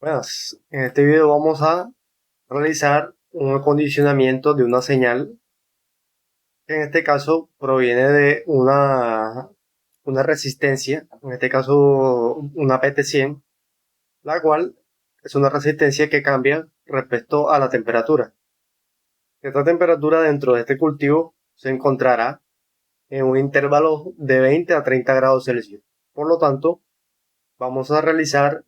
Buenas, en este video vamos a realizar un acondicionamiento de una señal que en este caso proviene de una resistencia, en este caso una PT100, la cual es una resistencia que cambia respecto a la temperatura. Esta temperatura dentro de este cultivo se encontrará en un intervalo de 20 a 30 grados Celsius. Por lo tanto, vamos a realizar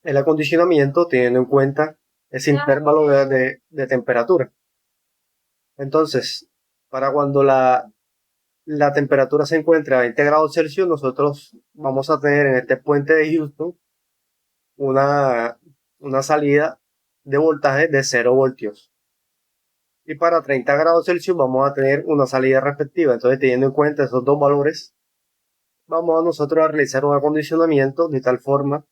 el acondicionamiento teniendo en cuenta ese intervalo de temperatura. Entonces, para cuando la temperatura se encuentre a 20 grados Celsius, nosotros vamos a tener en este puente de Houston una, una salida de voltaje de 0 voltios. Y para 30 grados Celsius vamos a tener una salida respectiva. Entonces, teniendo en cuenta esos dos valores, vamos a nosotros a realizar un acondicionamiento de tal forma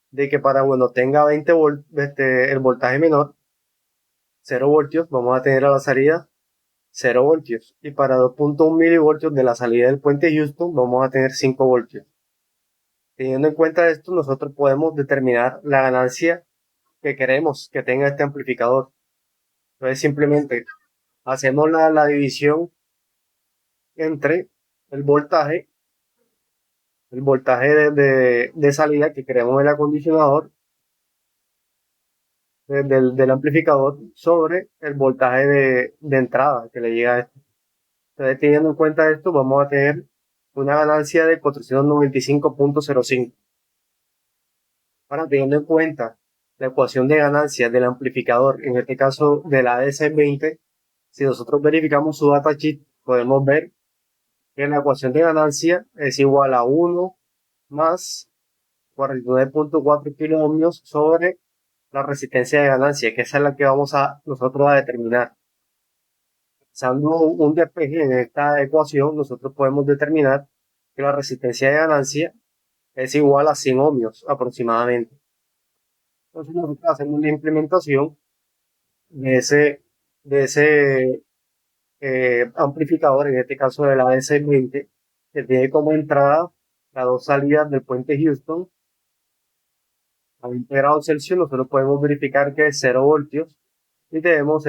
de que para cuando tenga 20 voltios, el voltaje menor, 0 voltios, vamos a tener a la salida 0 voltios. Y para 2.1 milivoltios de la salida del puente Houston, vamos a tener 5 voltios. Teniendo en cuenta esto, nosotros podemos determinar la ganancia que queremos que tenga este amplificador. Entonces, simplemente hacemos la división entre el voltaje, el voltaje de salida que queremos del acondicionador, del amplificador, sobre el voltaje de entrada que le llega a este. Entonces, teniendo en cuenta esto, vamos a tener una ganancia de 495.05. Ahora, teniendo en cuenta la ecuación de ganancias del amplificador, en este caso de la ADC20, si nosotros verificamos su datasheet, podemos ver que la ecuación de ganancia es igual a 1 más 49.4 kiloohmios sobre la resistencia de ganancia, que esa es la que vamos a nosotros a determinar. Usando un despeje en esta ecuación, nosotros podemos determinar que la resistencia de ganancia es igual a 100 ohmios aproximadamente. Entonces nosotros hacemos la implementación de ese amplificador, en este caso de la DC20, que tiene como entrada las dos salidas del puente Houston a 20 grados Celsius. Nosotros podemos verificar que es 0 voltios y tenemos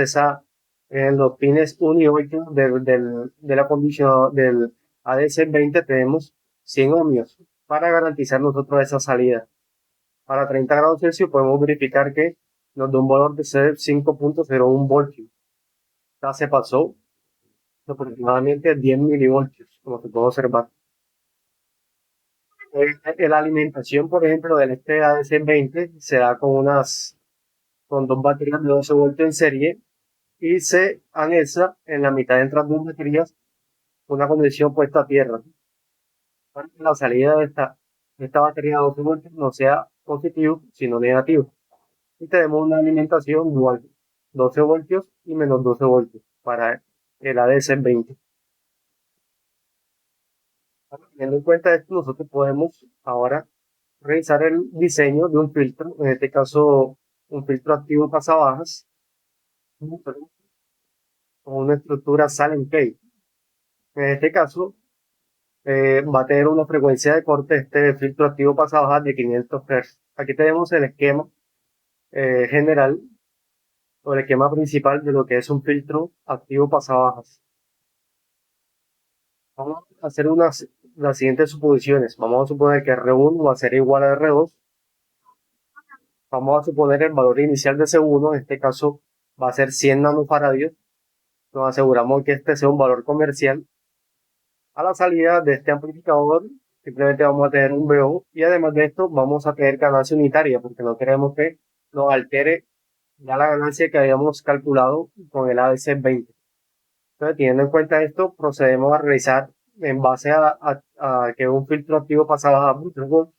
en los pines 1 y 8 del acondicionador del ADC20 tenemos 100 ohmios para garantizar nosotros esa salida. Para 30 grados Celsius podemos verificar que nos da un valor de 5.01 voltios. O sea, se pasó aproximadamente 10 milivoltios, como se puede observar. La alimentación, por ejemplo, del este ADC20 se da con dos baterías de 12 voltios en serie y se anexa en la mitad entre las dos baterías una conexión puesta a tierra para que la salida de esta batería de 12 voltios no sea positivo, sino negativo. Y tenemos una alimentación dual, 12 voltios y menos 12 voltios para el ADC20. Teniendo en cuenta esto, nosotros podemos ahora realizar el diseño de un filtro, en este caso un filtro activo pasabajas, con una estructura Silent Cave. En este caso, va a tener una frecuencia de corte este filtro activo pasabajas de 500 Hz. Aquí tenemos el esquema general o el esquema principal de lo que es un filtro activo pasabajas. Vamos a hacer las siguientes suposiciones. Vamos a suponer que R1 va a ser igual a R2. Vamos a suponer el valor inicial de C1, en este caso va a ser 100 nanofaradios. Nos aseguramos que este sea un valor comercial. A la salida de este amplificador, simplemente vamos a tener un VO y además de esto vamos a tener ganancia unitaria porque no queremos que nos altere ya la ganancia que habíamos calculado con el ADC20. Entonces, teniendo en cuenta esto, procedemos a realizar en base a que un filtro activo pasaba a Butterworth.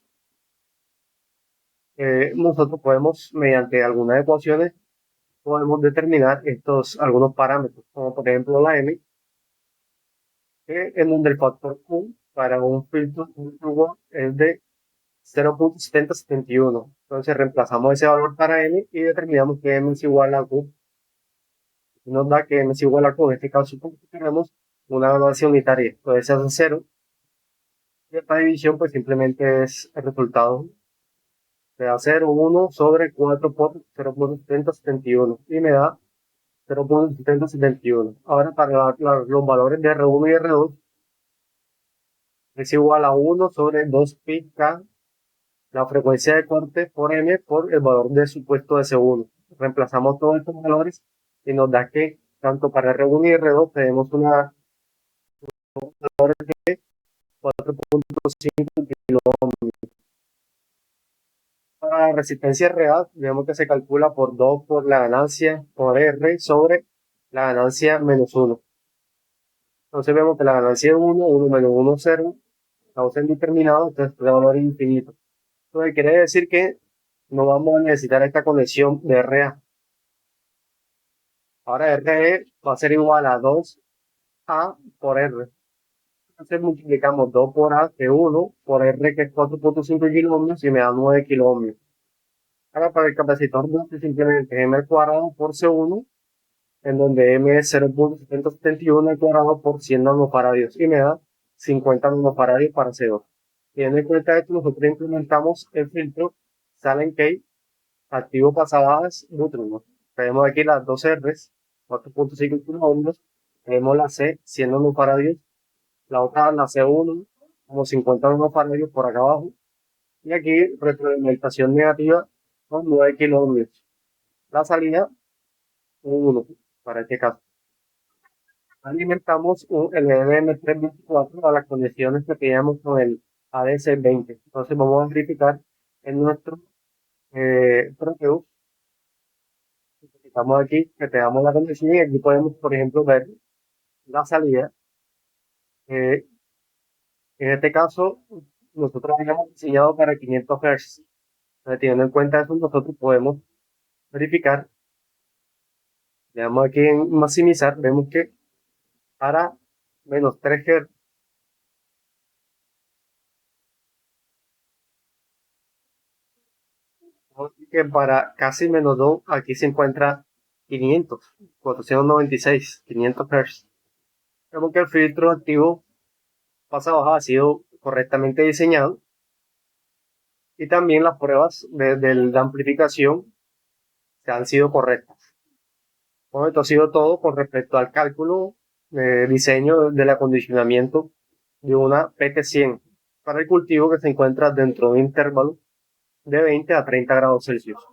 Nosotros podemos, mediante algunas ecuaciones, podemos determinar algunos parámetros, como por ejemplo la M, en donde el factor Q para un filtro Butterworth es de 0.7071. Entonces reemplazamos ese valor para M y determinamos que M es igual a Q. Nos da que M es igual a Q, en este caso porque tenemos una ganancia unitaria. Entonces se hace 0. Y esta división pues simplemente es el resultado Me da 0,1 sobre 4 por 0,771 y me da 0,771. Ahora para los valores de R1 y R2 es igual a 1 sobre 2πk, la frecuencia de corte por m por el valor de supuesto de C1. Reemplazamos todos estos valores y nos da que tanto para R1 y R2 tenemos una valor de 4,5 kilo ohms. Para la resistencia real, vemos que se calcula por 2 por la ganancia por R sobre la ganancia menos 1. Entonces vemos que la ganancia es 1, 1 menos 1, 0, causa indeterminado, entonces el valor es infinito. Entonces quiere decir que no vamos a necesitar esta conexión de RA. Ahora RE va a ser igual a 2A por R. Entonces multiplicamos 2 por A, que es 1, por R, que es 4,5 kiloohmios, y me da 9 kiloohmios. Ahora para el capacitor 2 es simplemente m al cuadrado por C1, en donde m es 0,771 al cuadrado por 100 nanofarads, y me da 50 nanofarads para C2. Teniendo en cuenta esto, nosotros implementamos el filtro Silent Kate activo pasadas neutrinos. Tenemos aquí las dos R's, 4,5 kiloohmios, tenemos la C, 100 nanofarads, la otra, la C1, como 50 nanofarads por acá abajo, y aquí retroalimentación negativa con 9 kiloohmios. La salida, 1 para este caso. Alimentamos un LM324 a las conexiones que teníamos con el ADC20. Entonces vamos a verificar en nuestro Proteus. Estamos aquí, que tenemos la conexión y aquí podemos, por ejemplo, ver la salida. En este caso, nosotros habíamos diseñado para 500 Hz. Entonces, teniendo en cuenta eso, nosotros podemos verificar. Le damos aquí en maximizar, vemos que para menos 3 Hz, que para casi menos 2, aquí se encuentra 500, 496, 500 Hz. Vemos que el filtro activo pasa baja ha sido correctamente diseñado y también las pruebas de la amplificación se han sido correctas. Bueno, esto ha sido todo con respecto al cálculo de diseño del acondicionamiento de una PT100 para el cultivo que se encuentra dentro de un intervalo de 20 a 30 grados Celsius.